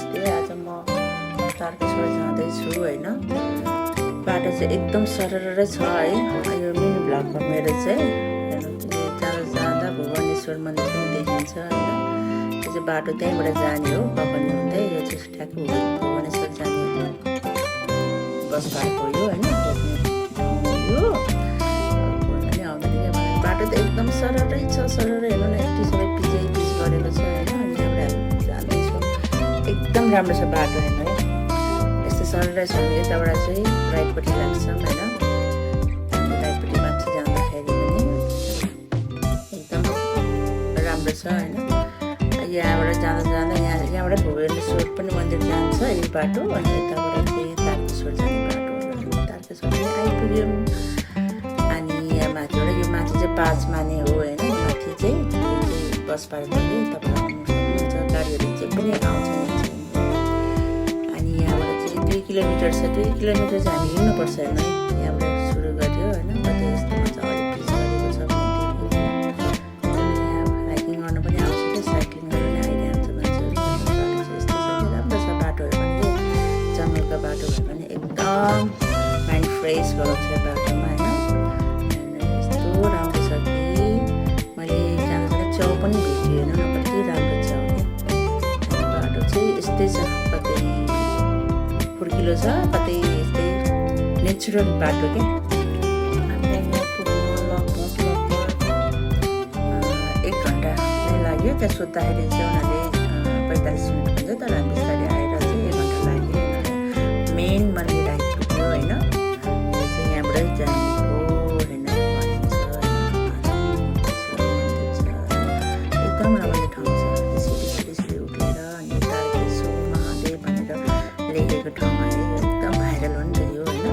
नमस्ते। आज म तारकेश्वर जाँदैछु होइन। बाटो चाहिँ एकदम सरर छ है। यो मिनी भ्लग हो मेरो चाहिँ। जाँदा जाँदा भुवनेश्वर मन्दिर पनि देखिन्छ होइन। त्यो चाहिँ बाटो त्यहीँबाट जाने हो कपनी हुँदै। यो चाहिँ ठ्याक्कै भुवनेश्वर जाने बस बाटो यो होइन। यो बाटो त एकदम सररै छ। सरर हेर्नु न, यति सबै पिच गरेको छ होइन। अनि यहाँबाट हामी जाँदैछौँ। एकदम राम्रो छ बाटो हेर्नु है। यस्तो सररै छ। यताबाट चाहिँ राइटपट्टि लाग्छौँ होइन। राइटपट्टि माथि जाँदाखेरि पनि एकदम राम्रो छ होइन। यहाँबाट जाँदा यहाँबाट भुवनेश्वर पनि मन्दिर जान्छ यो बाटो। अनि यताबाट चाहिँ तारकेश्वर जाने बाटो। तारकेश्वर पनि आइपुग्यौँ। अनि यहाँ माथिबाट यो माथि चाहिँ 5 माने हो होइन। माथि चाहिँ बस पार्कले तपाईँ आउनु सक्नुहुन्छ। गाडीहरू चाहिँ पनि आउँछ। अनि यहाँबाट चाहिँ 2 किलोमिटर छ। 2 किलोमिटर चाहिँ हामी हिँड्नुपर्छ होइन। यहाँबाट सुरु गर्यो होइन। कतै यस्तो मजाले पिच गरेको छ भने यहाँ हाइकिङ गर्नु पनि आउँछ क्या। साइक्लिङ गर्नु पनि आइरहन्छ मान्छेहरू। बाटो चाहिँ यस्तो छ। राम्रो छ बाटोहरू पनि। जङ्गलको बाटो भए पनि एकदम माइन्ड फ्रेस गराउँछ बाटोमा होइन। राम्रो छ कि मैले जाँदा च्याउ पनि भेटेँ होइन। कति राम्रो च्याउ क्या। बाटो चाहिँ यस्तै छ। कतै फुर्किलो छ, कतै यस्तै नेचुरल बाटो क्या। हामीलाई यहाँ पुग्नु लगभग 1 घन्टा नै लाग्यो। त्यहाँ सोद्धाखेरि चाहिँ उनीहरूले 45 मिनट भन्छ। तर हामी बिस्तारै आएर चाहिँ 1 घन्टा लाग्यो। मेन मन्दिर आइपुग्यो होइन। यो चाहिँ यहाँबाटै जाने हो होइन। एकदम राम्रो ठाउँ छ। यसरी उठेर अनि तारकेश्वर महादेव भनेर लेखेको ठाउँमा एकदम भाइरल हो नि त यो होइन।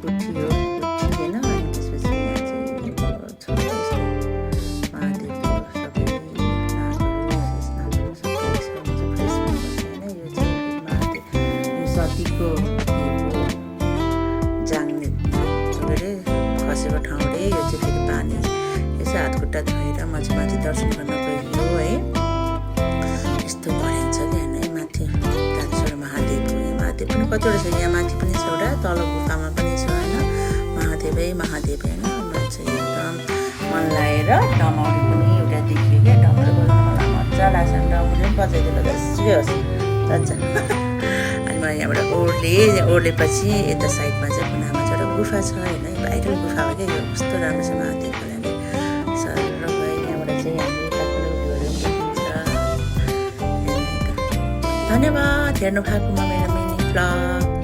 गुठी हो, गुठी होइन। अनि त्यसपछि यहाँ चाहिँ छ महादेवको सबै नागहरू, नागहरू सबै छ। फ्रेस हुनुपर्छ होइन। यो चाहिँ महादेव सतीको जाङ्ने के अरे खसेको ठाउँ रे। यो चाहिँ फेरि पानी यसो हातखुट्टा धोएर माथि दर्शन गर्न गयो है। यस्तो भनिन्छ क्या होइन। माथि तारकेश्वर महादेव हो। यहाँ महादेव पनि कतिवटा छ। यहाँ माथि पनि छ एउटा, तल गुफामा पनि छ होइन। महादेवै महादेव होइन। मलाई चाहिँ एकदम मन लागेर डमौरी पनि एउटा देखियो क्या। डमौरी बोल्नु मलाई मजा लाग्छ। डमौरी पनि बजाइदिएको जसै होस् मजा। अनि मलाई यहाँबाट ओर्लेपछि यता साइडमा चाहिँ कुनामा चाहिँ एउटा गुफा छ होइन। भाइरल गुफा हो क्या यो। कस्तो राम्रो छ महादेवको लागि। सर धन्यवाद हेर्नु भएकोमा मेरो मिनी भ्लग।